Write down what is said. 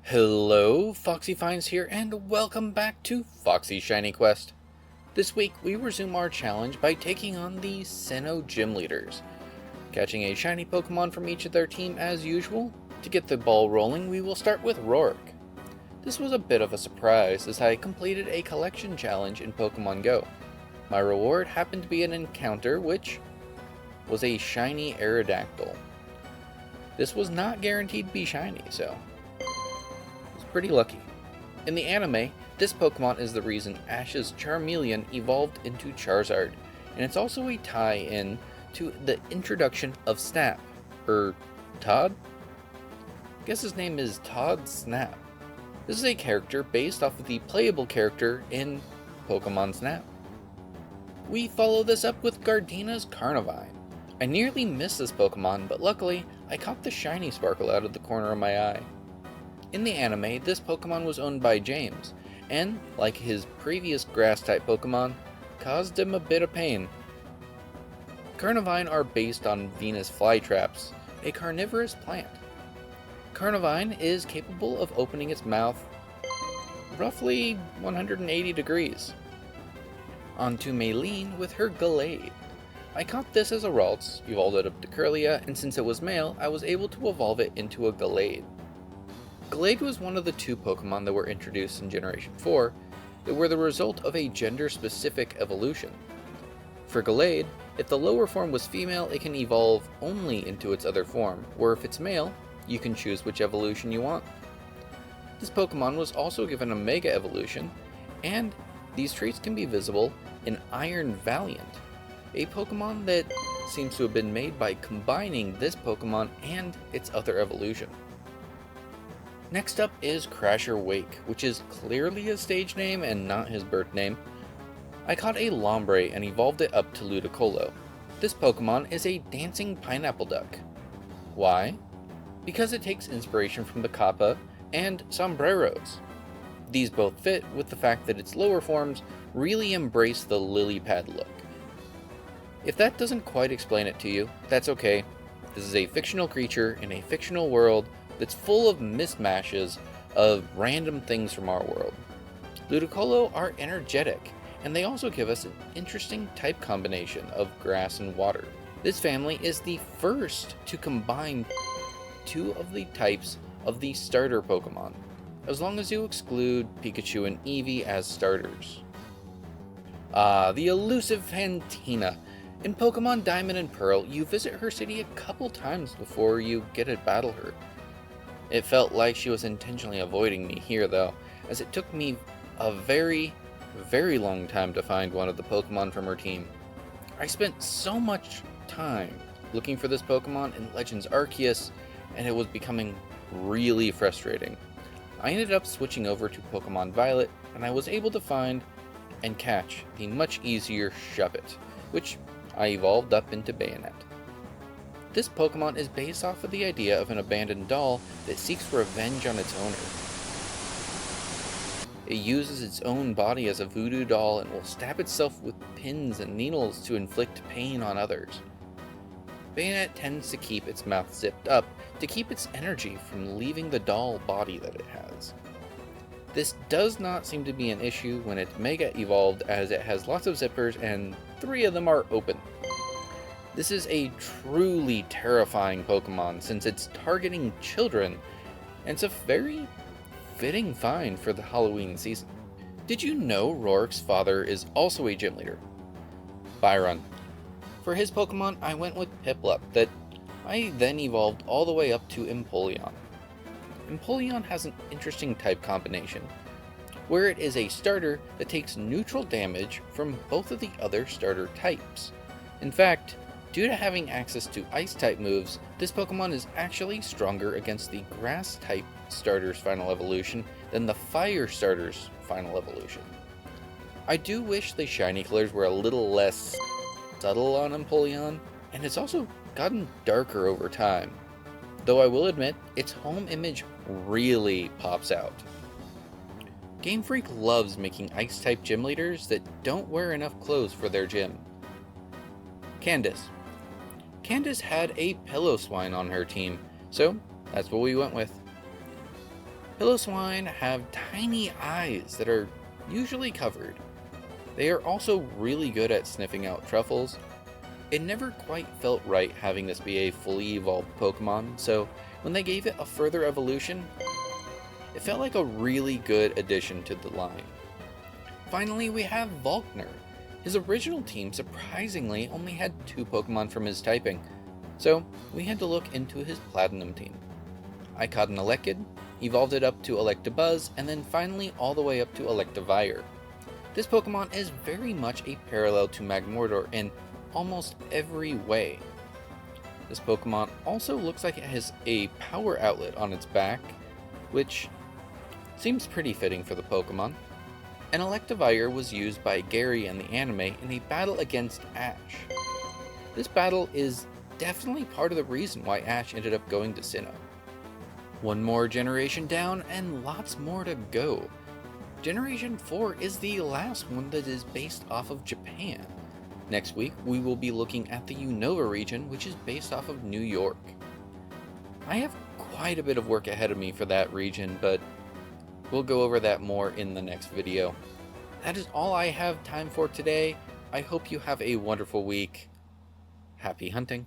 Hello, Foxy Finds here, and welcome back to Foxy Shiny Quest. This week, we resume our challenge by taking on the Sinnoh Gym Leaders, catching a shiny Pokemon from each of their team as usual. To get the ball rolling, we will start with Roark. This was a bit of a surprise as I completed a collection challenge in Pokemon Go. My reward happened to be an encounter which was a shiny Aerodactyl. This was not guaranteed to be shiny, so pretty lucky. In the anime, this Pokemon is the reason Ash's Charmeleon evolved into Charizard, and it's also a tie-in to the introduction of Snap, Todd? I guess his name is Todd Snap. This is a character based off of the playable character in Pokemon Snap. We follow this up with Gardenia's Carnivine. I nearly missed this Pokemon, but luckily, I caught the shiny sparkle out of the corner of my eye. In the anime, this Pokemon was owned by James, and, like his previous Grass-type Pokemon, caused him a bit of pain. Carnivine are based on Venus flytraps, a carnivorous plant. Carnivine is capable of opening its mouth roughly 180 degrees. Onto Maylene with her Gallade. I caught this as a Ralts, evolved it up to Curlia, and since it was male, I was able to evolve it into a Gallade. Gallade was one of the two Pokemon that were introduced in Generation 4 that were the result of a gender-specific evolution. For Gallade, if the lower form was female, it can evolve only into its other form, or if it's male, you can choose which evolution you want. This Pokemon was also given a Mega Evolution, and these traits can be visible in Iron Valiant, a Pokemon that seems to have been made by combining this Pokemon and its other evolution. Next up is Crasher Wake, which is clearly his stage name and not his birth name. I caught a Lombre and evolved it up to Ludicolo. This Pokemon is a dancing pineapple duck. Why? Because it takes inspiration from the Kappa and sombreros. These both fit with the fact that its lower forms really embrace the lily pad look. If that doesn't quite explain it to you, that's okay. This is a fictional creature in a fictional world that's full of mismatches of random things from our world. Ludicolo are energetic, and they also give us an interesting type combination of grass and water. This family is the first to combine two of the types of the starter Pokemon, as long as you exclude Pikachu and Eevee as starters. The elusive Fantina. In Pokemon Diamond and Pearl, you visit her city a couple times before you get to battle her. It felt like she was intentionally avoiding me here though, as it took me a very, very long time to find one of the Pokemon from her team. I spent so much time looking for this Pokemon in Legends Arceus, and it was becoming really frustrating. I ended up switching over to Pokemon Violet, and I was able to find and catch the much easier Shuppet, which I evolved up into Bayonet. This Pokemon is based off of the idea of an abandoned doll that seeks revenge on its owner. It uses its own body as a voodoo doll and will stab itself with pins and needles to inflict pain on others. Bayonet tends to keep its mouth zipped up to keep its energy from leaving the doll body that it has. This does not seem to be an issue when it's Mega Evolved, as it has lots of zippers and 3 of them are open. This is a truly terrifying Pokemon since it's targeting children, and it's a very fitting find for the Halloween season. Did you know Roark's father is also a gym leader? Byron. For his Pokemon, I went with Piplup that I then evolved all the way up to Empoleon. Empoleon has an interesting type combination, where it is a starter that takes neutral damage from both of the other starter types. In fact, due to having access to Ice-type moves, this Pokemon is actually stronger against the Grass-type starter's final evolution than the Fire starter's final evolution. I do wish the shiny colors were a little less subtle on Empoleon, and it's also gotten darker over time, though I will admit its home image really pops out. Game Freak loves making Ice-type gym leaders that don't wear enough clothes for their gym. Candace. Candace had a Pillow Swine on her team, so that's what we went with. Piloswine have tiny eyes that are usually covered. They are also really good at sniffing out truffles. It never quite felt right having this be a fully evolved Pokemon, so when they gave it a further evolution, it felt like a really good addition to the line. Finally, we have Volkner. His original team surprisingly only had 2 Pokemon from his typing, so we had to look into his Platinum team. I caught an Elekid, evolved it up to Electabuzz, and then finally all the way up to Electivire. This Pokemon is very much a parallel to Magmortar in almost every way. This Pokemon also looks like it has a power outlet on its back, which seems pretty fitting for the Pokemon. And Electivire was used by Gary in the anime in a battle against Ash. This battle is definitely part of the reason why Ash ended up going to Sinnoh. One more generation down and lots more to go. Generation 4 is the last one that is based off of Japan. Next week, we will be looking at the Unova region, which is based off of New York. I have quite a bit of work ahead of me for that region, but we'll go over that more in the next video. That is all I have time for today. I hope you have a wonderful week. Happy hunting.